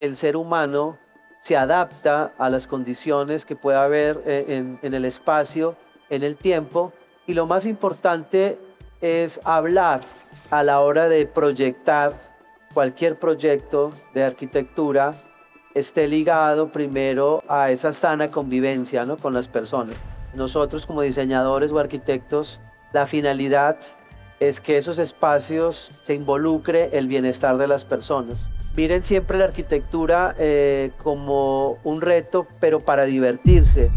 el ser humano se adapta a las condiciones que pueda haber en el espacio, en el tiempo, y lo más importante es hablar a la hora de proyectar cualquier proyecto de arquitectura esté ligado primero a esa sana convivencia, ¿no?, con las personas. Nosotros como diseñadores o arquitectos, la finalidad es que esos espacios se involucre el bienestar de las personas. Miren siempre la arquitectura como un reto, pero para divertirse.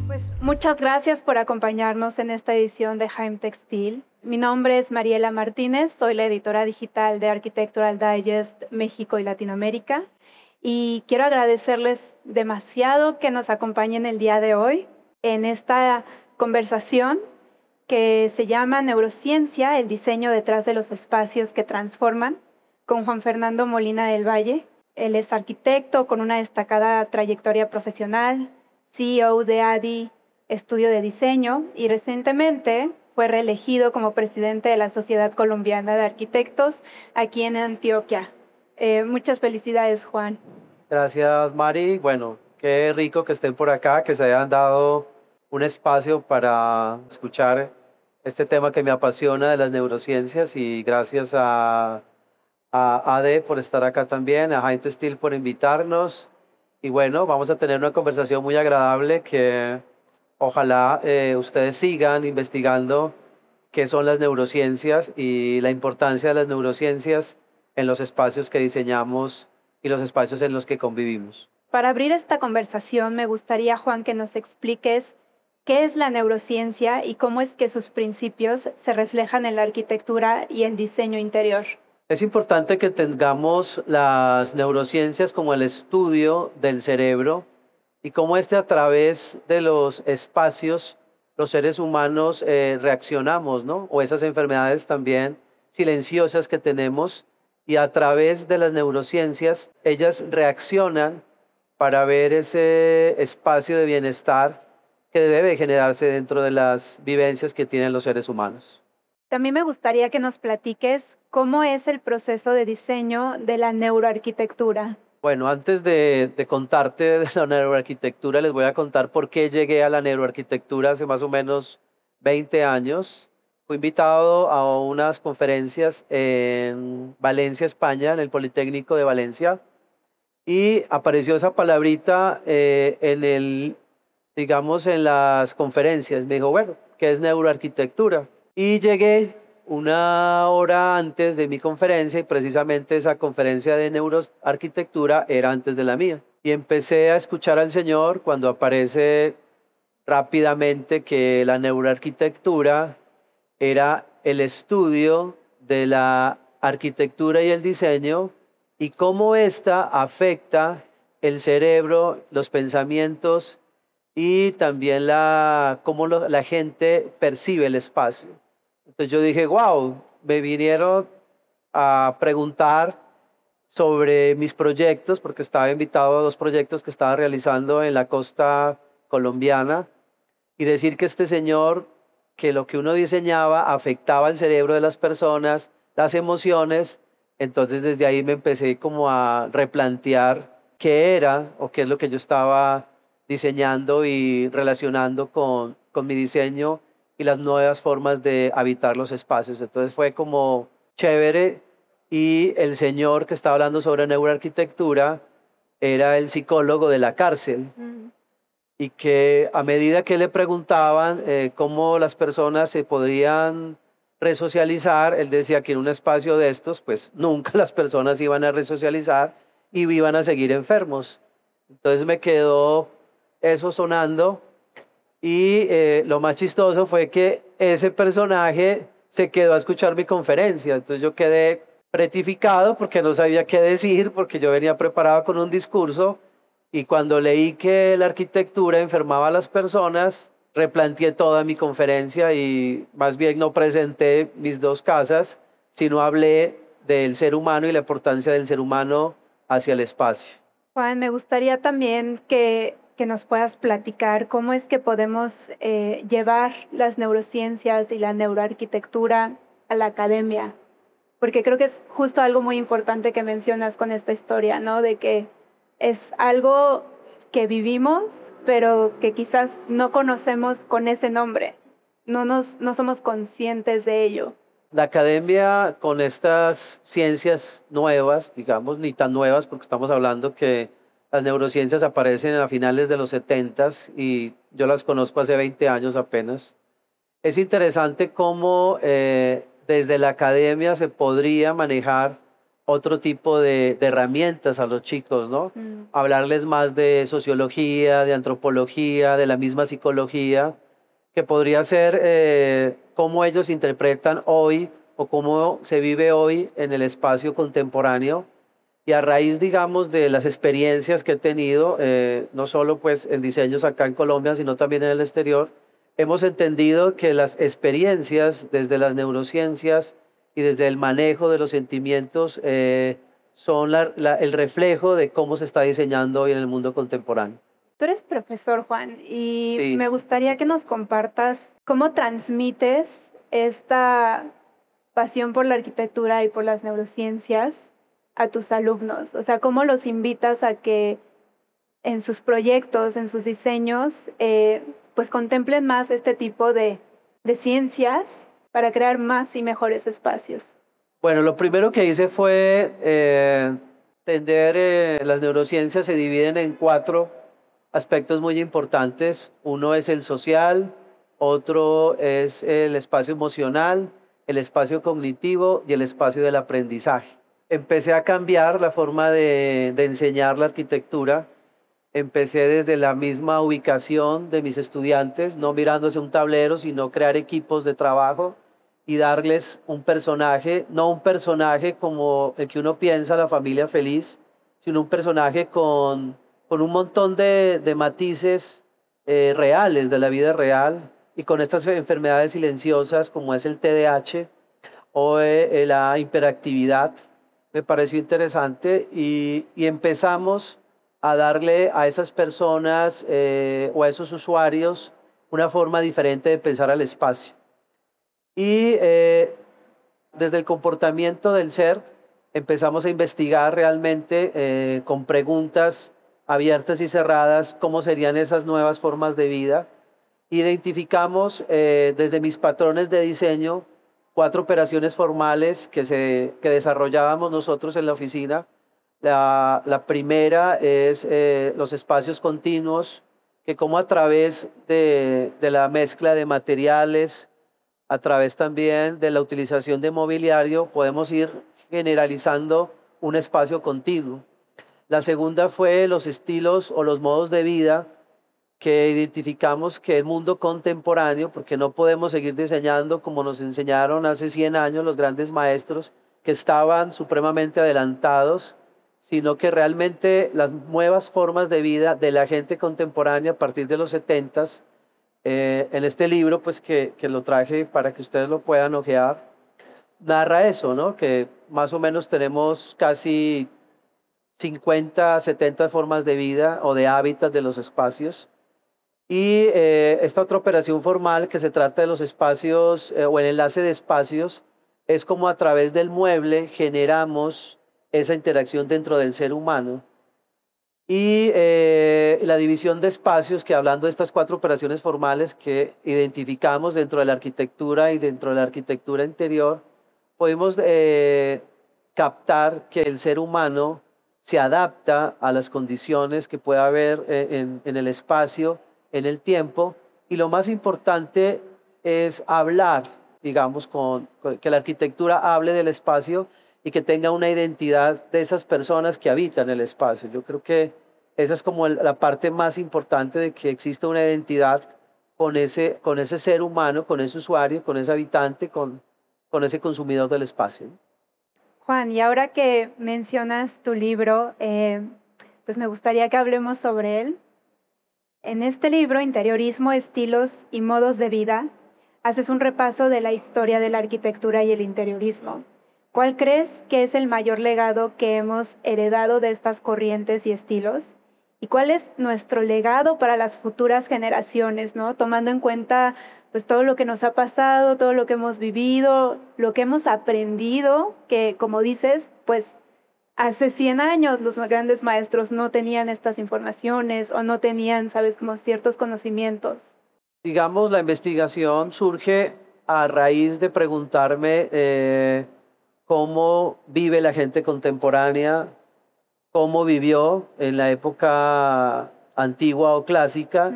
Pues muchas gracias por acompañarnos en esta edición de Jaime Textil. Mi nombre es Mariela Martínez, soy la editora digital de Architectural Digest México y Latinoamérica y quiero agradecerles demasiado que nos acompañen el día de hoy en esta conversación que se llama Neurociencia, el diseño detrás de los espacios que transforman, con Juan Fernando Molina del Valle. Él es arquitecto con una destacada trayectoria profesional, CEO de ADI Estudio de Diseño y recientemente fue reelegido como presidente de la Sociedad Colombiana de Arquitectos aquí en Antioquia. Muchas felicidades, Juan. Gracias, Mari. Bueno, qué rico que estén por acá, que se hayan dado un espacio para escuchar este tema que me apasiona de las neurociencias, y gracias a AD por estar acá también, a Jaime Textil por invitarnos. Y bueno, vamos a tener una conversación muy agradable que ojalá ustedes sigan investigando qué son las neurociencias y la importancia de las neurociencias en los espacios que diseñamos y los espacios en los que convivimos. Para abrir esta conversación, me gustaría, Juan, que nos expliques qué es la neurociencia y cómo es que sus principios se reflejan en la arquitectura y el diseño interior. Es importante que tengamos las neurociencias como el estudio del cerebro y cómo a través de los espacios los seres humanos reaccionamos, ¿no? O esas enfermedades también silenciosas que tenemos, y a través de las neurociencias ellas reaccionan para ver ese espacio de bienestar que debe generarse dentro de las vivencias que tienen los seres humanos. También me gustaría que nos platiques cómo es el proceso de diseño de la neuroarquitectura. Bueno, antes de contarte de la neuroarquitectura, les voy a contar por qué llegué a la neuroarquitectura hace más o menos 20 años. Fui invitado a unas conferencias en Valencia, España, en el Politécnico de Valencia, y apareció esa palabrita digamos, en las conferencias. Me dijo, bueno, ¿qué es neuroarquitectura? Y llegué una hora antes de mi conferencia, y precisamente esa conferencia de neuroarquitectura era antes de la mía. Y empecé a escuchar al Señor cuando aparece rápidamente que la neuroarquitectura era el estudio de la arquitectura y el diseño y cómo ésta afecta el cerebro, los pensamientos y también cómo la gente percibe el espacio. Entonces yo dije, wow, me vinieron a preguntar sobre mis proyectos, porque estaba invitado a dos proyectos que estaba realizando en la costa colombiana, y decir que este señor, que lo que uno diseñaba afectaba el cerebro de las personas, las emociones. Entonces desde ahí me empecé como a replantear qué era o qué es lo que yo estaba diseñando y relacionando con mi diseño y las nuevas formas de habitar los espacios. Entonces fue como chévere, y el señor que estaba hablando sobre neuroarquitectura era el psicólogo de la cárcel, y que a medida que le preguntaban cómo las personas se podrían resocializar, él decía que en un espacio de estos, pues nunca las personas iban a resocializar y iban a seguir enfermos. Entonces me quedó eso sonando, y lo más chistoso fue que ese personaje se quedó a escuchar mi conferencia. Entonces yo quedé retificado porque no sabía qué decir, porque yo venía preparado con un discurso, y cuando leí que la arquitectura enfermaba a las personas, replanteé toda mi conferencia y más bien no presenté mis dos casas, sino hablé del ser humano y la importancia del ser humano hacia el espacio. Juan, me gustaría también que que nos puedas platicar cómo es que podemos llevar las neurociencias y la neuroarquitectura a la academia, porque creo que es justo algo muy importante que mencionas con esta historia, ¿no? De que es algo que vivimos, pero que quizás no conocemos con ese nombre, no somos conscientes de ello. La academia con estas ciencias nuevas, digamos, ni tan nuevas, porque estamos hablando que las neurociencias aparecen a finales de los 70 y yo las conozco hace 20 años apenas. Es interesante cómo desde la academia se podría manejar otro tipo de herramientas a los chicos, ¿no? Hablarles más de sociología, de antropología, de la misma psicología, que podría ser cómo ellos interpretan hoy o cómo se vive hoy en el espacio contemporáneo. Y a raíz, digamos, de las experiencias que he tenido, no solo pues en diseños acá en Colombia, sino también en el exterior, hemos entendido que las experiencias desde las neurociencias y desde el manejo de los sentimientos son el reflejo de cómo se está diseñando hoy en el mundo contemporáneo. Tú eres profesor, Juan, y Sí. me gustaría que nos compartas cómo transmites esta pasión por la arquitectura y por las neurociencias a tus alumnos. O sea, cómo los invitas a que en sus proyectos, en sus diseños, pues contemplen más este tipo de ciencias para crear más y mejores espacios. Bueno, lo primero que hice fue las neurociencias se dividen en 4 aspectos muy importantes. Uno es el social, otro es el espacio emocional, el espacio cognitivo y el espacio del aprendizaje. Empecé a cambiar la forma de enseñar la arquitectura. Empecé desde la misma ubicación de mis estudiantes, no mirándose un tablero, sino crear equipos de trabajo y darles un personaje, no un personaje como el que uno piensa, la familia feliz, sino un personaje con un montón de matices reales, de la vida real, y con estas enfermedades silenciosas como es el TDAH o la hiperactividad. Me pareció interesante y empezamos a darle a esas personas o a esos usuarios una forma diferente de pensar al espacio. Y desde el comportamiento del ser empezamos a investigar realmente con preguntas abiertas y cerradas cómo serían esas nuevas formas de vida. Identificamos desde mis patrones de diseño 4 operaciones formales que desarrollábamos nosotros en la oficina. La primera es los espacios continuos, que como a través de la mezcla de materiales, a través también de la utilización de mobiliario, podemos ir generalizando un espacio continuo. La segunda fue los estilos o los modos de vida, que identificamos que el mundo contemporáneo, porque no podemos seguir diseñando como nos enseñaron hace 100 años los grandes maestros, que estaban supremamente adelantados, sino que realmente las nuevas formas de vida de la gente contemporánea a partir de los 70s, en este libro pues que lo traje para que ustedes lo puedan ojear, narra eso, ¿no? Que más o menos tenemos casi 50, 70 formas de vida o de hábitats de los espacios. Y esta otra operación formal que se trata de los espacios o el enlace de espacios es como a través del mueble generamos esa interacción dentro del ser humano. Y la división de espacios, que hablando de estas 4 operaciones formales que identificamos dentro de la arquitectura y dentro de la arquitectura interior, podemos captar que el ser humano se adapta a las condiciones que pueda haber en el espacio, en el tiempo, y lo más importante es hablar, digamos, que la arquitectura hable del espacio y que tenga una identidad de esas personas que habitan el espacio. Yo creo que esa es como la parte más importante, de que exista una identidad con ese ser humano, con ese usuario, con ese habitante, con ese consumidor del espacio. Juan, y ahora que mencionas tu libro, pues me gustaría que hablemos sobre él. En este libro, Interiorismo, Estilos y Modos de Vida, haces un repaso de la historia de la arquitectura y el interiorismo. ¿Cuál crees que es el mayor legado que hemos heredado de estas corrientes y estilos? y cuál es nuestro legado para las futuras generaciones, ¿no? Tomando en cuenta pues todo lo que nos ha pasado, todo lo que hemos vivido, lo que hemos aprendido, que como dices, pues hace 100 años los grandes maestros no tenían estas informaciones o no tenían, sabes, como ciertos conocimientos. Digamos, la investigación surge a raíz de preguntarme cómo vive la gente contemporánea, cómo vivió en la época antigua o clásica,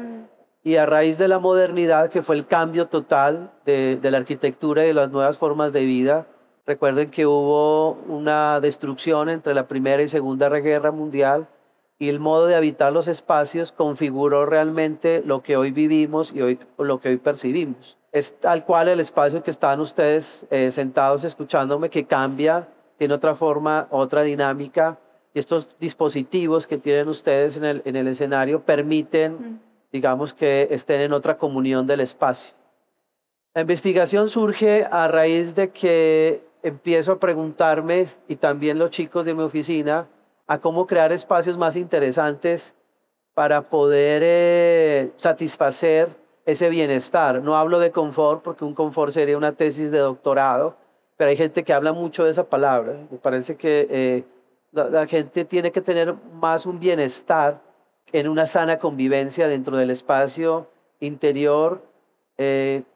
y a raíz de la modernidad, que fue el cambio total de la arquitectura y de las nuevas formas de vida. Recuerden que hubo una destrucción entre la Primera y Segunda Guerra Mundial, y el modo de habitar los espacios configuró realmente lo que hoy vivimos y lo que hoy percibimos. Es tal cual el espacio que están ustedes sentados escuchándome, que cambia, tiene otra forma, otra dinámica, y estos dispositivos que tienen ustedes en el escenario permiten, digamos, que estén en otra comunión del espacio. La investigación surge a raíz de que empiezo a preguntarme, y también los chicos de mi oficina, a cómo crear espacios más interesantes para poder satisfacer ese bienestar. No hablo de confort, porque un confort sería una tesis de doctorado, pero hay gente que habla mucho de esa palabra. Me parece que la gente tiene que tener más un bienestar en una sana convivencia dentro del espacio interior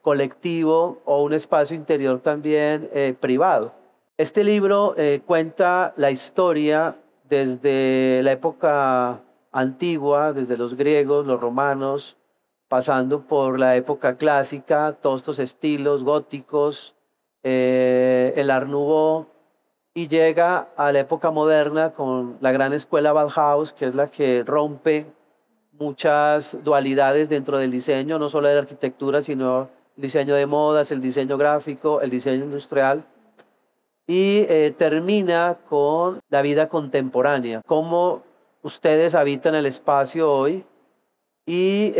colectivo, o un espacio interior también privado. Este libro cuenta la historia desde la época antigua, desde los griegos, los romanos, pasando por la época clásica, todos estos estilos góticos, el Art Nouveau, y llega a la época moderna con la gran escuela Bauhaus, que es la que rompe muchas dualidades dentro del diseño, no solo de la arquitectura, sino el diseño de modas, el diseño gráfico, el diseño industrial, y termina con la vida contemporánea, cómo ustedes habitan el espacio hoy y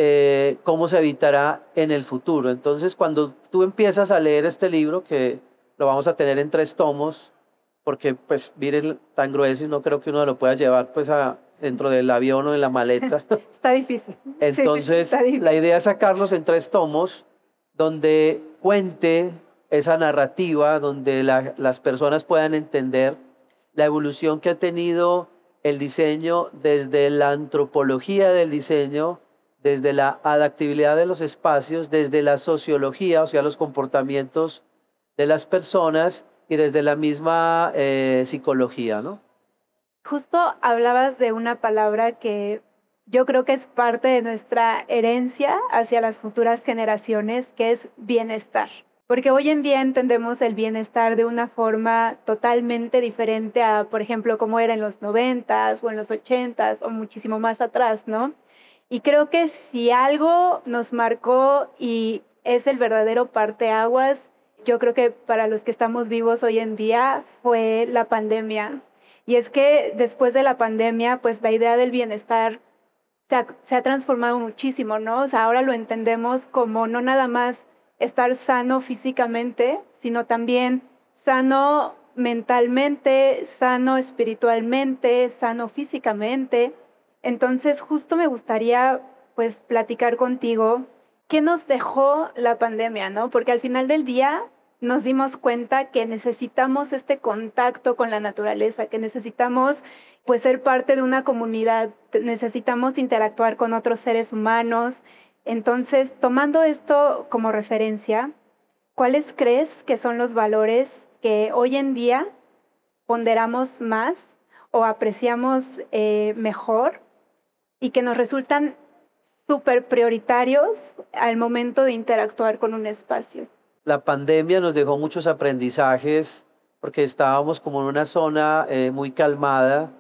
cómo se habitará en el futuro. Entonces, cuando tú empiezas a leer este libro, que lo vamos a tener en 3 tomos, porque pues miren, tan grueso, y no creo que uno lo pueda llevar pues dentro del avión o en la maleta. Está difícil. Entonces, sí, está difícil. La idea es sacarlos en 3 tomos, donde cuente esa narrativa, donde las personas puedan entender la evolución que ha tenido el diseño desde la antropología del diseño, desde la adaptabilidad de los espacios, desde la sociología, o sea, los comportamientos de las personas, y desde la misma psicología, ¿no? Justo hablabas de una palabra que yo creo que es parte de nuestra herencia hacia las futuras generaciones, que es bienestar. Porque hoy en día entendemos el bienestar de una forma totalmente diferente a, por ejemplo, como era en los 90s o en los 80s o muchísimo más atrás, ¿no? Y creo que si algo nos marcó y es el verdadero parteaguas, yo creo que para los que estamos vivos hoy en día fue la pandemia. Y es que después de la pandemia, pues la idea del bienestar se ha transformado muchísimo, ¿no? O sea, ahora lo entendemos como no nada más estar sano físicamente, sino también sano mentalmente, sano espiritualmente, sano físicamente. Entonces, justo me gustaría, pues, platicar contigo qué nos dejó la pandemia, ¿no? Porque al final del día nos dimos cuenta que necesitamos este contacto con la naturaleza, que necesitamos pues ser parte de una comunidad, necesitamos interactuar con otros seres humanos. Entonces, tomando esto como referencia, ¿cuáles crees que son los valores que hoy en día ponderamos más o apreciamos mejor y que nos resultan súper prioritarios al momento de interactuar con un espacio? La pandemia nos dejó muchos aprendizajes, porque estábamos como en una zona muy calmada,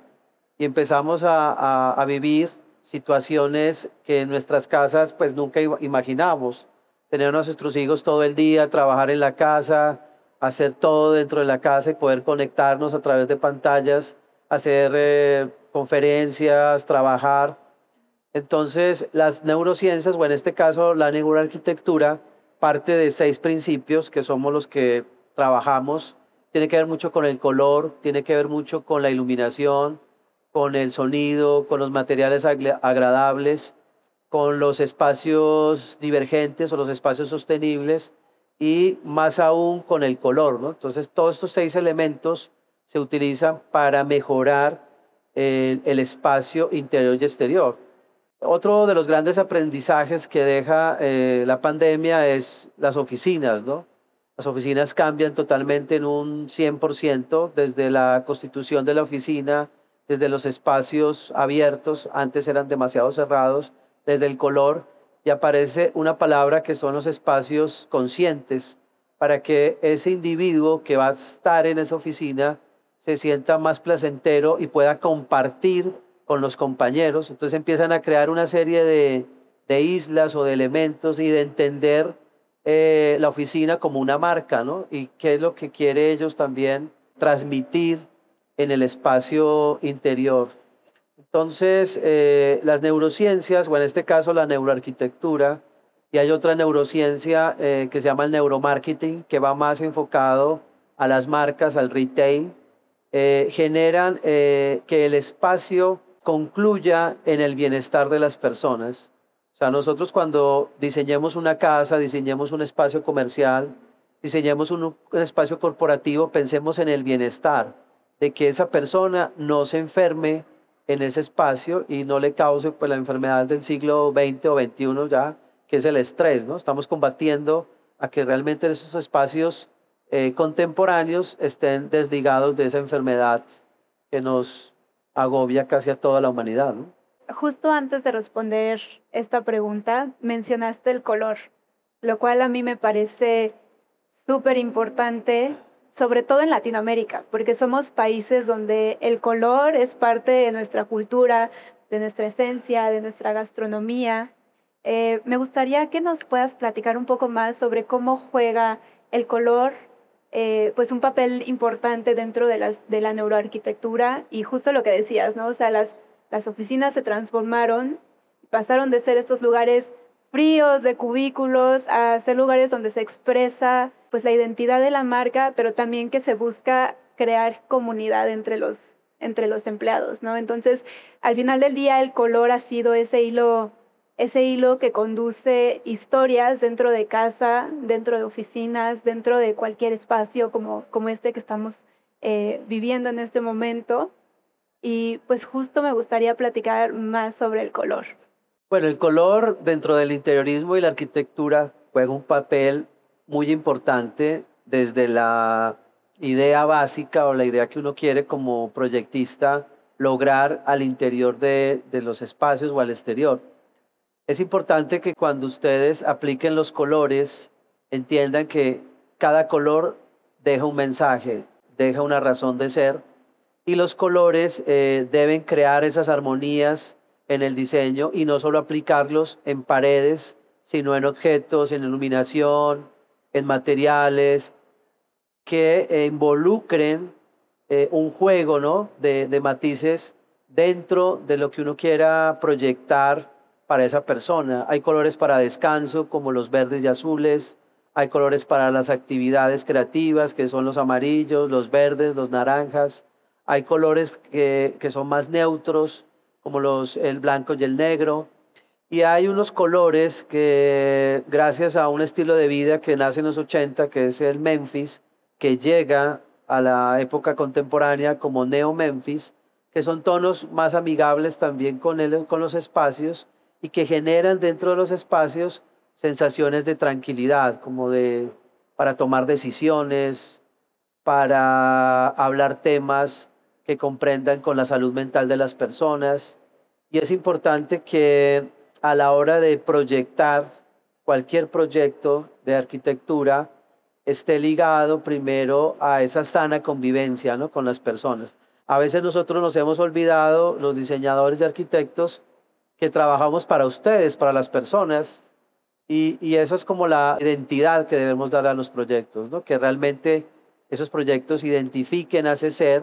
y empezamos a vivir situaciones que en nuestras casas pues nunca imaginamos. Tener a nuestros hijos todo el día, trabajar en la casa, hacer todo dentro de la casa y poder conectarnos a través de pantallas, hacer conferencias, trabajar. Entonces, las neurociencias, o en este caso la neuroarquitectura, parte de 6 principios que somos los que trabajamos. Tiene que ver mucho con el color, tiene que ver mucho con la iluminación, con el sonido, con los materiales agradables, con los espacios divergentes o los espacios sostenibles y más aún con el color, ¿no? Entonces, todos estos 6 elementos se utilizan para mejorar el espacio interior y exterior. Otro de los grandes aprendizajes que deja la pandemia es las oficinas, ¿no? Las oficinas cambian totalmente en un 100% desde la constitución de la oficina, desde los espacios abiertos, antes eran demasiado cerrados, desde el color, y aparece una palabra que son los espacios conscientes, para que ese individuo que va a estar en esa oficina se sienta más placentero y pueda compartir con los compañeros. Entonces empiezan a crear una serie de islas o de elementos y de entender la oficina como una marca, ¿no? Y qué es lo que quiere ellos también transmitir en el espacio interior. Entonces, las neurociencias, o en este caso la neuroarquitectura, y hay otra neurociencia que se llama el neuromarketing, que va más enfocado a las marcas, al retail, generan que el espacio concluya en el bienestar de las personas. O sea, nosotros cuando diseñemos una casa, diseñemos un espacio comercial, diseñemos un espacio corporativo, pensemos en el bienestar, de que esa persona no se enferme en ese espacio y no le cause pues, la enfermedad del siglo XX o XXI ya, que es el estrés, ¿no? Estamos combatiendo a que realmente esos espacios contemporáneos estén desligados de esa enfermedad que nos agobia casi a toda la humanidad, ¿no? Justo antes de responder esta pregunta, mencionaste el color, lo cual a mí me parece súper importante, sobre todo en Latinoamérica, porque somos países donde el color es parte de nuestra cultura, de nuestra esencia, de nuestra gastronomía. Me gustaría que nos puedas platicar un poco más sobre cómo juega el color, pues un papel importante dentro de la neuroarquitectura y justo lo que decías, ¿no? O sea, las oficinas se transformaron, pasaron de ser estos lugares fríos de cubículos a ser lugares donde se expresa pues la identidad de la marca, pero también que se busca crear comunidad entre los empleados, ¿no? Entonces, al final del día el color ha sido ese hilo que conduce historias dentro de casa, dentro de oficinas, dentro de cualquier espacio como este que estamos viviendo en este momento. Y pues justo me gustaría platicar más sobre el color. Bueno, el color dentro del interiorismo y la arquitectura juega un papel muy importante desde la idea básica o la idea que uno quiere como proyectista lograr al interior de los espacios o al exterior. Es importante que cuando ustedes apliquen los colores entiendan que cada color deja un mensaje, deja una razón de ser y los colores deben crear esas armonías en el diseño y no solo aplicarlos en paredes, sino en objetos, en iluminación, en materiales que involucren un juego, ¿no? de matices dentro de lo que uno quiera proyectar para esa persona. Hay colores para descanso, como los verdes y azules. Hay colores para las actividades creativas, que son los amarillos, los verdes, los naranjas. Hay colores que son más neutros, como el blanco y el negro. Y hay unos colores que, gracias a un estilo de vida que nace en los 80, que es el Memphis, que llega a la época contemporánea como Neo Memphis, que son tonos más amigables también con los espacios y que generan dentro de los espacios sensaciones de tranquilidad, para tomar decisiones, para hablar temas que comprendan con la salud mental de las personas. Y es importante que a la hora de proyectar cualquier proyecto de arquitectura esté ligado primero a esa sana convivencia, ¿no? con las personas. A veces nosotros nos hemos olvidado, los diseñadores y arquitectos, que trabajamos para ustedes, para las personas, y esa es como la identidad que debemos dar a los proyectos, ¿no? Que realmente esos proyectos identifiquen a ese ser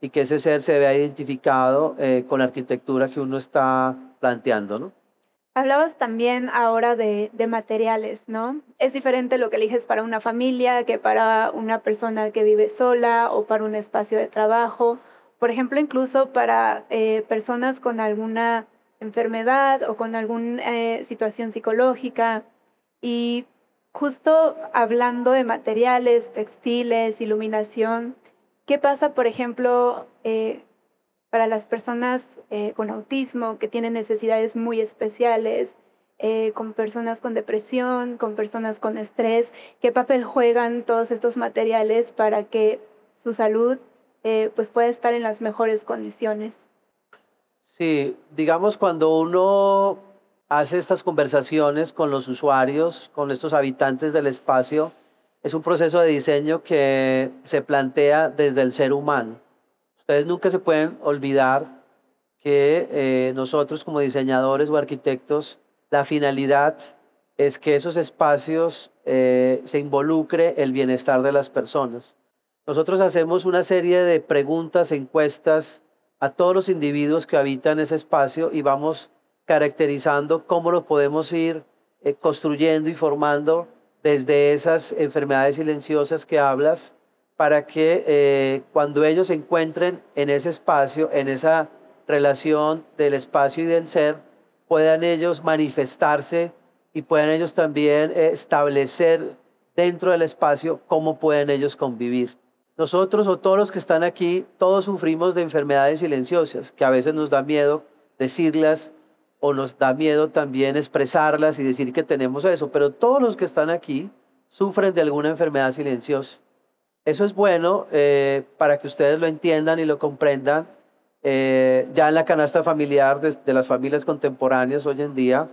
y que ese ser se vea identificado con la arquitectura que uno está planteando, ¿no? Hablabas también ahora de materiales, ¿no? Es diferente lo que eliges para una familia que para una persona que vive sola o para un espacio de trabajo por ejemplo, incluso para personas con alguna enfermedad o con alguna situación psicológica. Y justo hablando de materiales, textiles, iluminación, ¿qué pasa, por ejemplo, para las personas con autismo que tienen necesidades muy especiales, con personas con depresión, con personas con estrés? ¿Qué papel juegan todos estos materiales para que su salud pues pueda estar en las mejores condiciones? Sí, digamos, cuando uno hace estas conversaciones con los usuarios, con estos habitantes del espacio, es un proceso de diseño que se plantea desde el ser humano. Ustedes nunca se pueden olvidar que nosotros como diseñadores o arquitectos, la finalidad es que esos espacios se involucre el bienestar de las personas. Nosotros hacemos una serie de preguntas, encuestas a todos los individuos que habitan ese espacio y vamos caracterizando cómo lo podemos ir construyendo y formando desde esas enfermedades silenciosas que hablas, para que cuando ellos se encuentren en ese espacio, en esa relación del espacio y del ser, puedan ellos manifestarse y puedan ellos también establecer dentro del espacio cómo pueden ellos convivir. Nosotros o todos los que están aquí, todos sufrimos de enfermedades silenciosas, que a veces nos da miedo decirlas o nos da miedo también expresarlas y decir que tenemos eso, pero todos los que están aquí sufren de alguna enfermedad silenciosa. Eso es bueno para que ustedes lo entiendan y lo comprendan. Ya en la canasta familiar de las familias contemporáneas hoy en día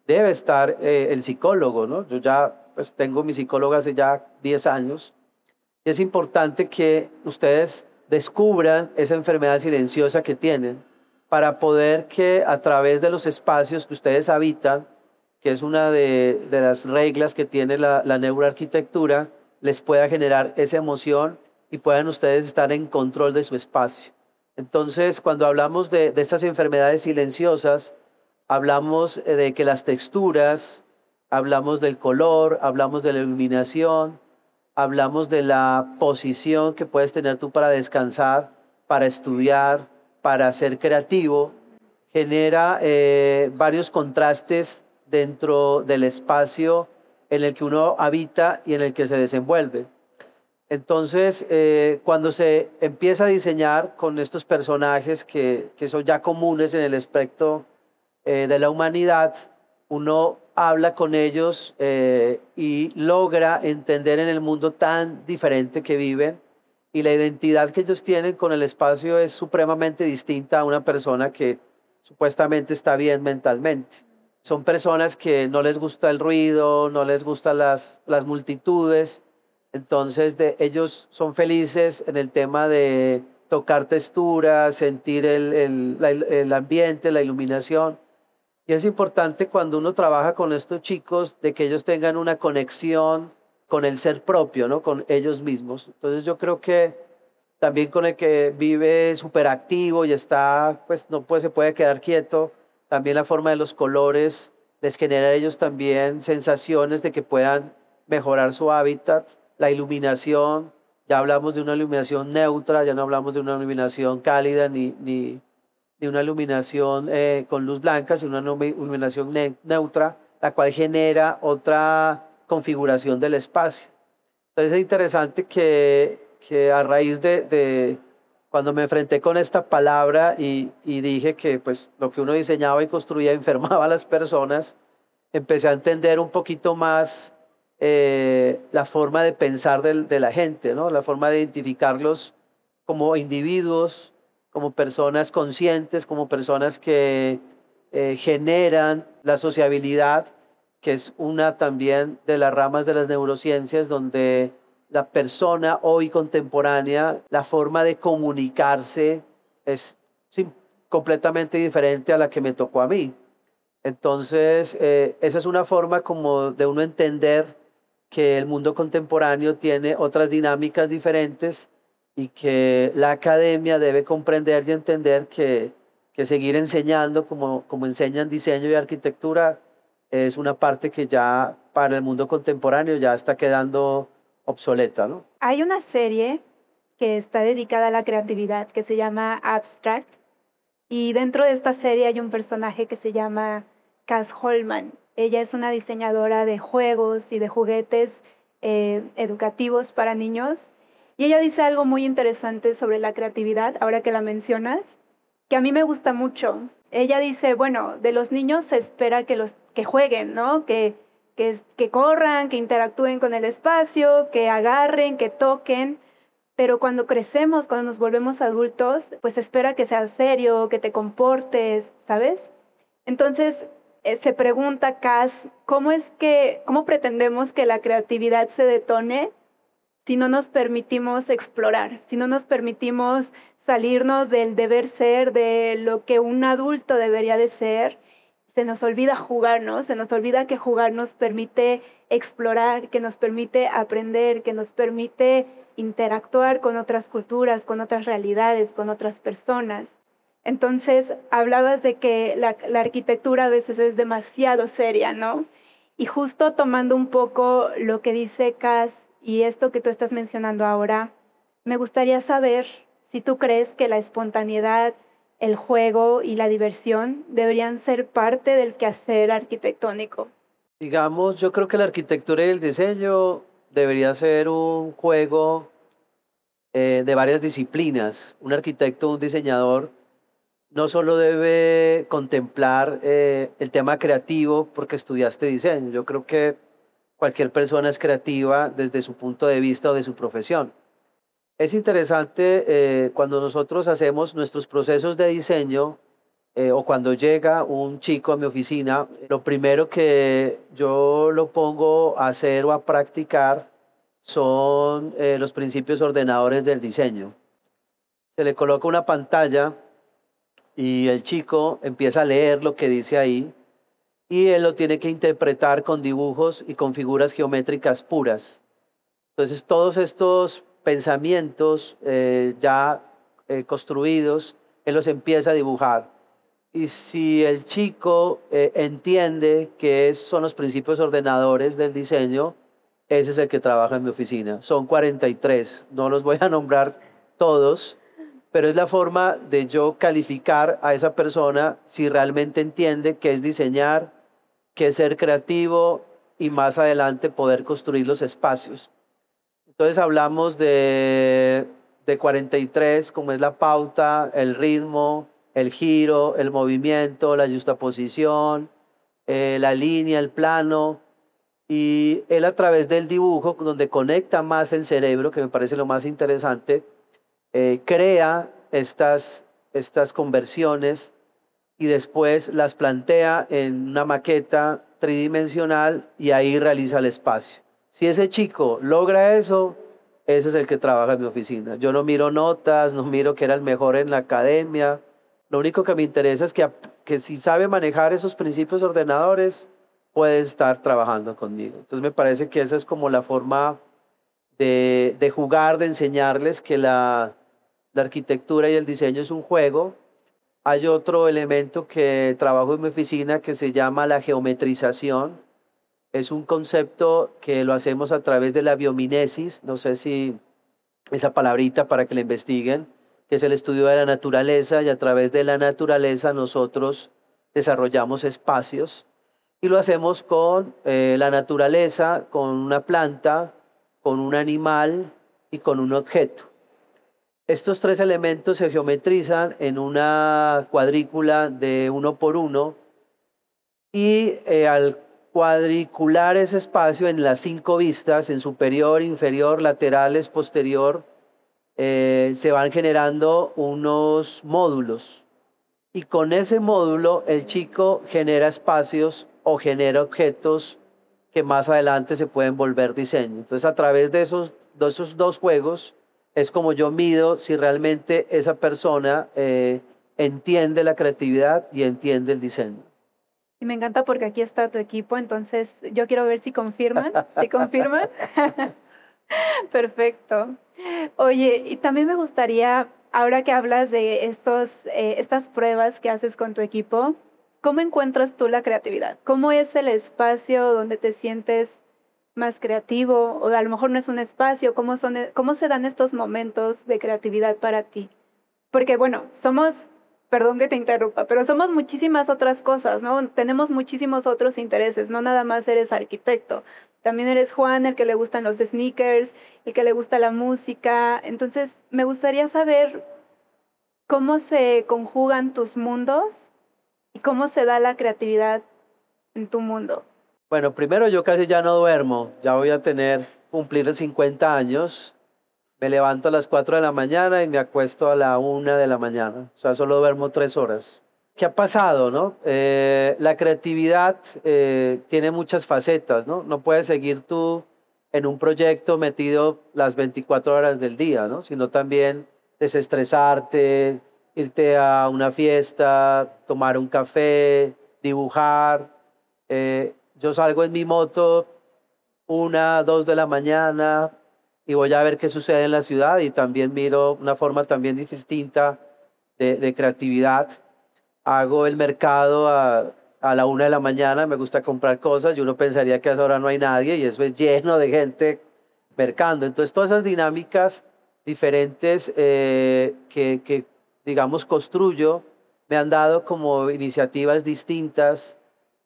debe estar el psicólogo, ¿no? Yo ya pues, tengo mi psicóloga hace ya 10 años. Es importante que ustedes descubran esa enfermedad silenciosa que tienen para poder que a través de los espacios que ustedes habitan, que es una de las reglas que tiene la neuroarquitectura, les pueda generar esa emoción y puedan ustedes estar en control de su espacio. Entonces, cuando hablamos de estas enfermedades silenciosas, hablamos de que las texturas, hablamos del color, hablamos de la iluminación, hablamos de la posición que puedes tener tú para descansar, para estudiar, para ser creativo. Genera varios contrastes dentro del espacio en el que uno habita y en el que se desenvuelve. Entonces, cuando se empieza a diseñar con estos personajes que son ya comunes en el espectro de la humanidad, uno habla con ellos y logra entender en el mundo tan diferente que viven, y la identidad que ellos tienen con el espacio es supremamente distinta a una persona que supuestamente está bien mentalmente. Son personas que no les gusta el ruido, no les gustan las multitudes, entonces ellos son felices en el tema de tocar texturas, sentir el ambiente, la iluminación. Y es importante cuando uno trabaja con estos chicos de que ellos tengan una conexión con el ser propio, ¿no? Con ellos mismos. Entonces yo creo que también con el que vive súper activo y está, pues no se puede quedar quieto, también la forma de los colores les genera a ellos también sensaciones de que puedan mejorar su hábitat, la iluminación, ya hablamos de una iluminación neutra, ya no hablamos de una iluminación cálida ni una iluminación con luz blanca, sino una iluminación neutra, la cual genera otra configuración del espacio. Entonces es interesante que a raíz de cuando me enfrenté con esta palabra y dije que pues, lo que uno diseñaba y construía enfermaba a las personas, empecé a entender un poquito más la forma de pensar de la gente, ¿no? La forma de identificarlos como individuos, como personas conscientes, como personas que generan la sociabilidad, que es una también de las ramas de las neurociencias, donde la persona hoy contemporánea, la forma de comunicarse es sí, completamente diferente a la que me tocó a mí. Entonces, esa es una forma como de uno entender que el mundo contemporáneo tiene otras dinámicas diferentes y que la academia debe comprender y entender que seguir enseñando como enseñan diseño y arquitectura es una parte que ya para el mundo contemporáneo ya está quedando obsoleta, ¿no? Hay una serie que está dedicada a la creatividad, que se llama Abstract. Y dentro de esta serie hay un personaje que se llama Cass Holman. Ella es una diseñadora de juegos y de juguetes educativos para niños. Y ella dice algo muy interesante sobre la creatividad, ahora que la mencionas, que a mí me gusta mucho. Ella dice, bueno, de los niños se espera que jueguen, ¿no? Que corran, que interactúen con el espacio, que agarren, que toquen. Pero cuando crecemos, cuando nos volvemos adultos, pues se espera que seas serio, que te comportes, ¿sabes? Entonces, se pregunta Cass, ¿cómo pretendemos que la creatividad se detone si no nos permitimos explorar, si no nos permitimos salirnos del deber ser, de lo que un adulto debería de ser? Se nos olvida jugar, ¿no? Se nos olvida que jugar nos permite explorar, que nos permite aprender, que nos permite interactuar con otras culturas, con otras realidades, con otras personas. Entonces, hablabas de que la arquitectura a veces es demasiado seria, ¿no? Y justo tomando un poco lo que dice Cass y esto que tú estás mencionando ahora, me gustaría saber si tú crees que la espontaneidad, el juego y la diversión deberían ser parte del quehacer arquitectónico. Digamos, yo creo que la arquitectura y el diseño debería ser un juego de varias disciplinas. Un arquitecto, un diseñador, no solo debe contemplar el tema creativo porque estudiaste diseño. Yo creo que cualquier persona es creativa desde su punto de vista o de su profesión. Es interesante cuando nosotros hacemos nuestros procesos de diseño o cuando llega un chico a mi oficina, lo primero que yo lo pongo a hacer o a practicar son los principios ordenadores del diseño. Se le coloca una pantalla y el chico empieza a leer lo que dice ahí y él lo tiene que interpretar con dibujos y con figuras geométricas puras. Entonces todos estos pensamientos ya construidos, él los empieza a dibujar. Y si el chico entiende que son los principios ordenadores del diseño, ese es el que trabaja en mi oficina. Son 43, no los voy a nombrar todos, pero es la forma de yo calificar a esa persona si realmente entiende qué es diseñar, qué es ser creativo y más adelante poder construir los espacios. Entonces hablamos de 43, como es la pauta, el ritmo, el giro, el movimiento, la justaposición, la línea, el plano. Y él a través del dibujo, donde conecta más el cerebro, que me parece lo más interesante, crea estas conversiones y después las plantea en una maqueta tridimensional y ahí realiza el espacio. Si ese chico logra eso, ese es el que trabaja en mi oficina. Yo no miro notas, no miro que era el mejor en la academia. Lo único que me interesa es que si sabe manejar esos principios ordenadores, puede estar trabajando conmigo. Entonces me parece que esa es como la forma de jugar, de enseñarles que la arquitectura y el diseño es un juego. Hay otro elemento que trabajo en mi oficina que se llama la geometrización. Es un concepto que lo hacemos a través de la biomimesis, no sé si esa palabrita para que la investiguen, que es el estudio de la naturaleza y a través de la naturaleza nosotros desarrollamos espacios y lo hacemos con la naturaleza, con una planta, con un animal y con un objeto. Estos tres elementos se geometrizan en una cuadrícula de 1 por 1 y al cuadricular ese espacio en las 5 vistas, en superior, inferior, laterales, posterior, se van generando unos módulos. Y con ese módulo el chico genera espacios o genera objetos que más adelante se pueden volver diseño. Entonces a través de esos dos juegos es como yo mido si realmente esa persona entiende la creatividad y entiende el diseño. Y me encanta porque aquí está tu equipo, entonces yo quiero ver si confirman. ¿Sí confirman? Perfecto. Oye, y también me gustaría, ahora que hablas de estas pruebas que haces con tu equipo, ¿cómo encuentras tú la creatividad? ¿Cómo es el espacio donde te sientes más creativo? O a lo mejor no es un espacio, ¿cómo se dan estos momentos de creatividad para ti? Porque bueno, perdón que te interrumpa, pero somos muchísimas otras cosas, ¿no? Tenemos muchísimos otros intereses, no nada más eres arquitecto. También eres Juan, el que le gustan los sneakers, el que le gusta la música. Entonces, me gustaría saber cómo se conjugan tus mundos y cómo se da la creatividad en tu mundo. Bueno, primero yo casi ya no duermo, ya voy a cumplir 50 años. Me levanto a las 4 de la mañana y me acuesto a la 1 de la mañana. O sea, solo duermo 3 horas. ¿Qué ha pasado, no? La creatividad tiene muchas facetas, ¿no? No puedes seguir tú en un proyecto metido las 24 horas del día, ¿no? Sino también desestresarte, irte a una fiesta, tomar un café, dibujar. Yo salgo en mi moto 1, 2 de la mañana y voy a ver qué sucede en la ciudad y también miro una forma también distinta de creatividad. Hago el mercado a la 1 de la mañana, me gusta comprar cosas y uno pensaría que a esa hora no hay nadie y eso es lleno de gente mercando. Entonces todas esas dinámicas diferentes que, digamos, construyo me han dado como iniciativas distintas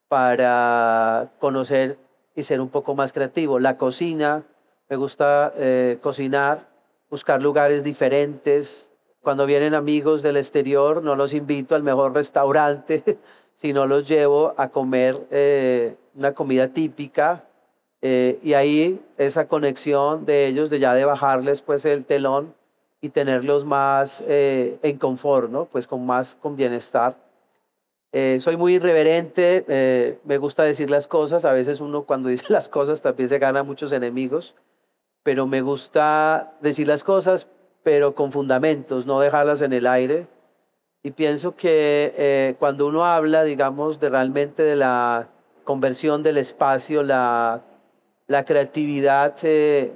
para conocer y ser un poco más creativo. La cocina, me gusta cocinar, buscar lugares diferentes. Cuando vienen amigos del exterior, no los invito al mejor restaurante, sino los llevo a comer una comida típica. Y ahí esa conexión de ellos, de bajarles pues el telón y tenerlos más en confort, ¿no? Pues con bienestar. Soy muy irreverente, me gusta decir las cosas, a veces uno cuando dice las cosas también se gana muchos enemigos, pero me gusta decir las cosas, pero con fundamentos, no dejarlas en el aire. Y pienso que cuando uno habla, digamos, de realmente de la conversión del espacio, la creatividad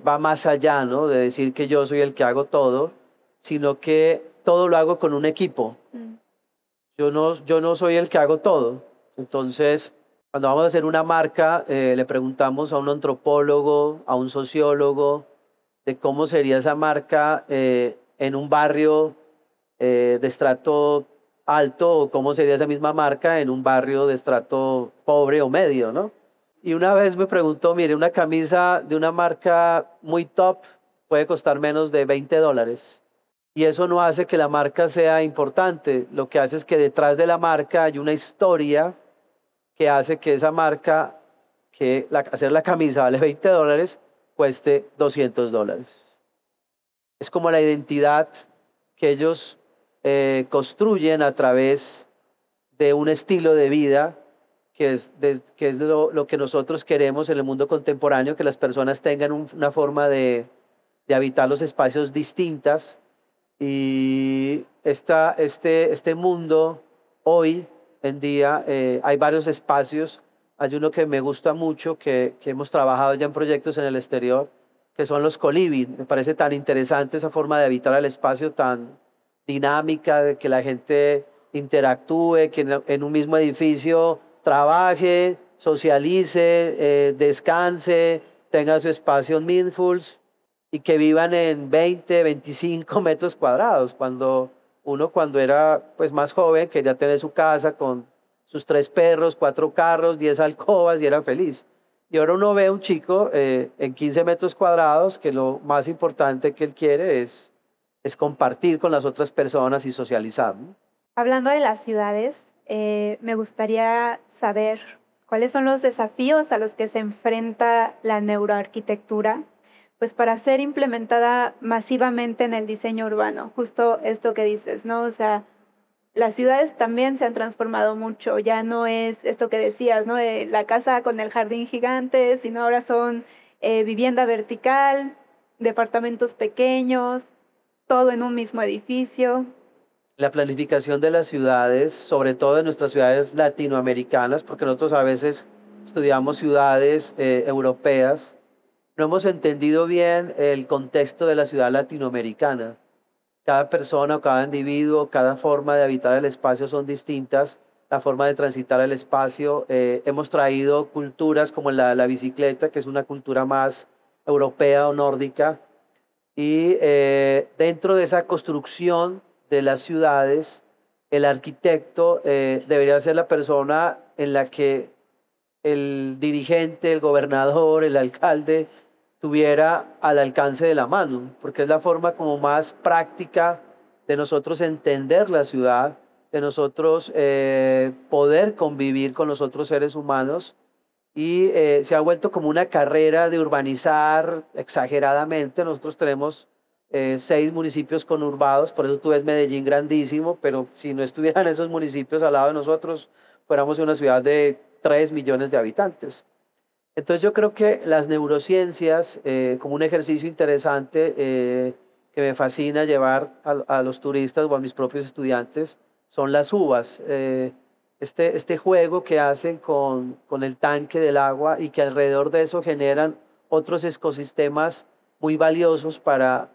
va más allá, ¿no? De decir que yo soy el que hago todo, sino que todo lo hago con un equipo. Yo no soy el que hago todo. Entonces, cuando vamos a hacer una marca, le preguntamos a un antropólogo, a un sociólogo, de cómo sería esa marca en un barrio de estrato alto o cómo sería esa misma marca en un barrio de estrato pobre o medio, ¿no? Y una vez me preguntó, mire, una camisa de una marca muy top puede costar menos de $20. Y eso no hace que la marca sea importante. Lo que hace es que detrás de la marca hay una historia que hace que esa marca, hacer la camisa vale $20, cueste $200. Es como la identidad que ellos construyen a través de un estilo de vida que es lo que nosotros queremos en el mundo contemporáneo, que las personas tengan una forma de habitar los espacios distintas. Y este mundo hoy en día hay varios espacios. Hay uno que me gusta mucho, que hemos trabajado ya en proyectos en el exterior, que son los co-living. Me parece tan interesante esa forma de habitar el espacio tan dinámica, de que la gente interactúe, que en un mismo edificio trabaje, socialice, descanse, tenga su espacio mindfuls y que vivan en 20, 25 metros cuadrados. Cuando era pues más joven quería tener su casa con sus 3 perros, 4 carros, 10 alcobas y era feliz. Y ahora uno ve a un chico en 15 metros cuadrados que lo más importante que él quiere es compartir con las otras personas y socializar, ¿no? Hablando de las ciudades, me gustaría saber cuáles son los desafíos a los que se enfrenta la neuroarquitectura, pues para ser implementada masivamente en el diseño urbano. Justo esto que dices, ¿no? O sea, las ciudades también se han transformado mucho, ya no es esto que decías, ¿no? La casa con el jardín gigante, sino ahora son vivienda vertical, departamentos pequeños, todo en un mismo edificio. La planificación de las ciudades, sobre todo de nuestras ciudades latinoamericanas, porque nosotros a veces estudiamos ciudades europeas, no hemos entendido bien el contexto de la ciudad latinoamericana. Cada persona o cada individuo, cada forma de habitar el espacio son distintas. la forma de transitar el espacio. Hemos traído culturas como la bicicleta, que es una cultura más europea o nórdica, y dentro de esa construcción de las ciudades, el arquitecto debería ser la persona en la que el dirigente, el gobernador, el alcalde tuviera al alcance de la mano, porque es la forma como más práctica de nosotros entender la ciudad, de nosotros poder convivir con los otros seres humanos, y se ha vuelto como una carrera de urbanizar exageradamente. Nosotros tenemos 6 municipios conurbados, por eso tú ves Medellín grandísimo, pero si no estuvieran esos municipios al lado de nosotros, fuéramos una ciudad de 3 millones de habitantes. Entonces yo creo que las neurociencias, como un ejercicio interesante que me fascina llevar a los turistas o a mis propios estudiantes, son las uvas. Este juego que hacen con el tanque del agua, y que alrededor de eso generan otros ecosistemas muy valiosos para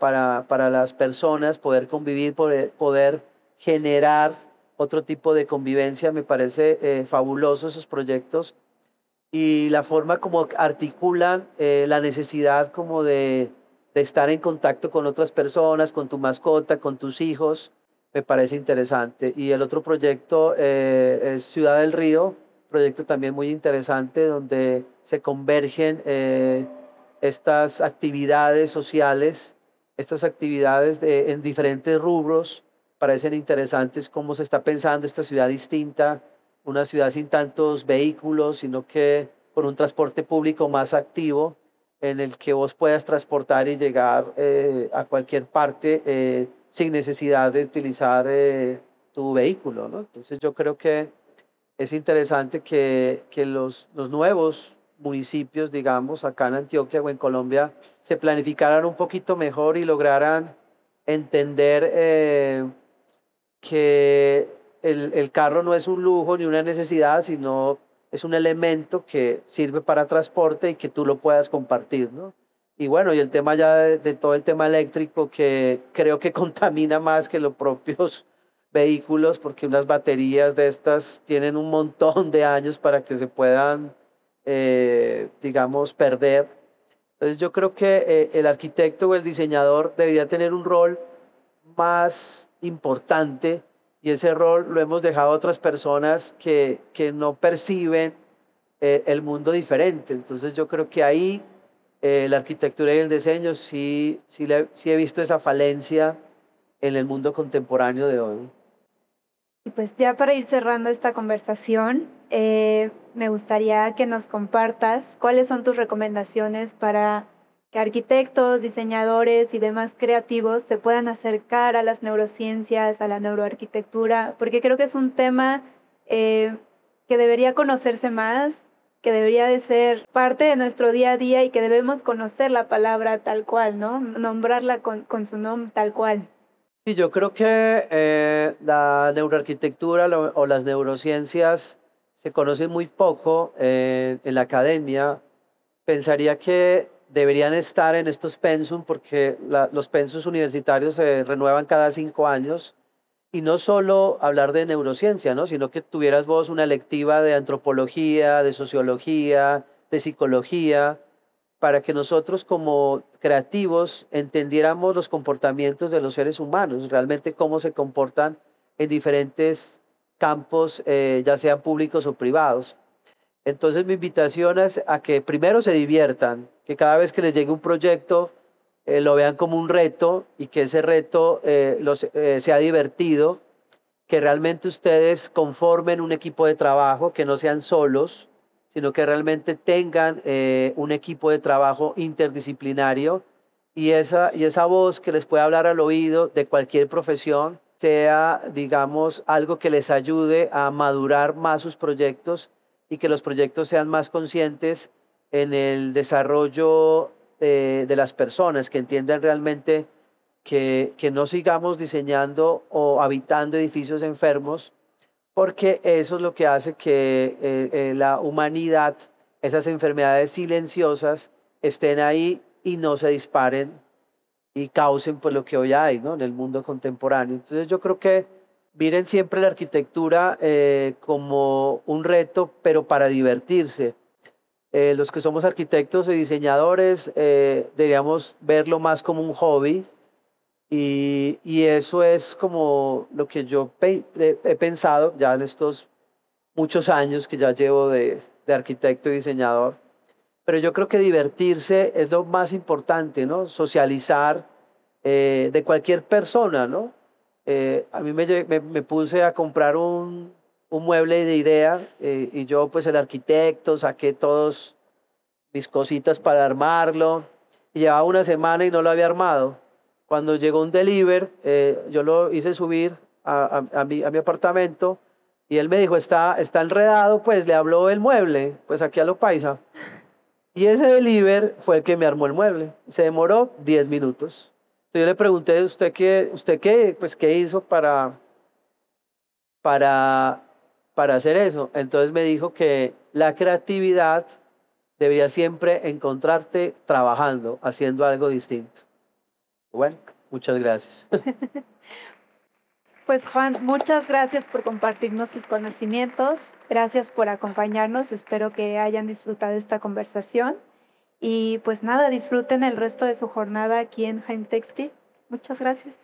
las personas, poder convivir, poder generar otro tipo de convivencia. Me parece fabuloso esos proyectos, y la forma como articulan la necesidad como de estar en contacto con otras personas, con tu mascota, con tus hijos, me parece interesante. Y el otro proyecto es Ciudad del Río, proyecto también muy interesante donde se convergen estas actividades sociales, estas actividades en diferentes rubros. Parecen interesantes cómo se está pensando esta ciudad distinta, una ciudad sin tantos vehículos, sino que con un transporte público más activo, en el que vos puedas transportar y llegar a cualquier parte sin necesidad de utilizar tu vehículo, ¿no? Entonces yo creo que es interesante que los nuevos municipios, digamos, acá en Antioquia o en Colombia, se planificaran un poquito mejor y lograran entender que el carro no es un lujo ni una necesidad, sino es un elemento que sirve para transporte y que tú lo puedas compartir, ¿no? Y bueno, y el tema ya de todo el tema eléctrico, que creo que contamina más que los propios vehículos, porque unas baterías de estas tienen un montón de años para que se puedan, digamos, perder. Entonces yo creo que el arquitecto o el diseñador debería tener un rol más importante, y ese rol lo hemos dejado a otras personas que no perciben el mundo diferente. Entonces yo creo que ahí la arquitectura y el diseño sí he visto esa falencia en el mundo contemporáneo de hoy. Y pues ya para ir cerrando esta conversación, me gustaría que nos compartas cuáles son tus recomendaciones para que arquitectos, diseñadores y demás creativos se puedan acercar a las neurociencias, a la neuroarquitectura, porque creo que es un tema que debería conocerse más, que debería de ser parte de nuestro día a día y que debemos conocer la palabra tal cual, ¿no? Nombrarla con su nombre tal cual. Sí, yo creo que la neuroarquitectura o las neurociencias se conocen muy poco en la academia. Pensaría que deberían estar en estos pensum, porque los pensums universitarios se renuevan cada 5 años, y no solo hablar de neurociencia, ¿no? Sino que tuvieras vos una electiva de antropología, de sociología, de psicología, para que nosotros como creativos entendiéramos los comportamientos de los seres humanos, realmente cómo se comportan en diferentes campos, ya sean públicos o privados. Entonces mi invitación es a que primero se diviertan, que cada vez que les llegue un proyecto lo vean como un reto, y que ese reto sea divertido, que realmente ustedes conformen un equipo de trabajo, que no sean solos, sino que realmente tengan un equipo de trabajo interdisciplinario, y esa voz que les pueda hablar al oído de cualquier profesión sea, digamos, algo que les ayude a madurar más sus proyectos, y que los proyectos sean más conscientes en el desarrollo de las personas, que entiendan realmente que no sigamos diseñando o habitando edificios enfermos, porque eso es lo que hace que la humanidad, esas enfermedades silenciosas, estén ahí y no se disparen y causen pues lo que hoy hay, ¿no? En el mundo contemporáneo. Entonces yo creo que miren siempre la arquitectura como un reto, pero para divertirse. Los que somos arquitectos y diseñadores deberíamos verlo más como un hobby y eso es como lo que yo he pensado ya en estos muchos años que ya llevo de arquitecto y diseñador. Pero yo creo que divertirse es lo más importante, ¿no? Socializar de cualquier persona, ¿no? A mí me puse a comprar un mueble de idea y yo pues el arquitecto saqué todos mis cositas para armarlo y llevaba una semana y no lo había armado. Cuando llegó un deliver, yo lo hice subir a mi apartamento y él me dijo, está enredado, pues le habló el mueble, pues aquí a lo paisa. Y ese deliver fue el que me armó el mueble. Se demoró 10 minutos. Entonces yo le pregunté, usted qué, pues, qué hizo para, para hacer eso? Entonces me dijo que la creatividad debería siempre encontrarte trabajando, haciendo algo distinto. Bueno, muchas gracias. Pues Juan, muchas gracias por compartirnos tus conocimientos, gracias por acompañarnos, espero que hayan disfrutado esta conversación y pues nada, disfruten el resto de su jornada aquí en Jaime Textil. Muchas gracias.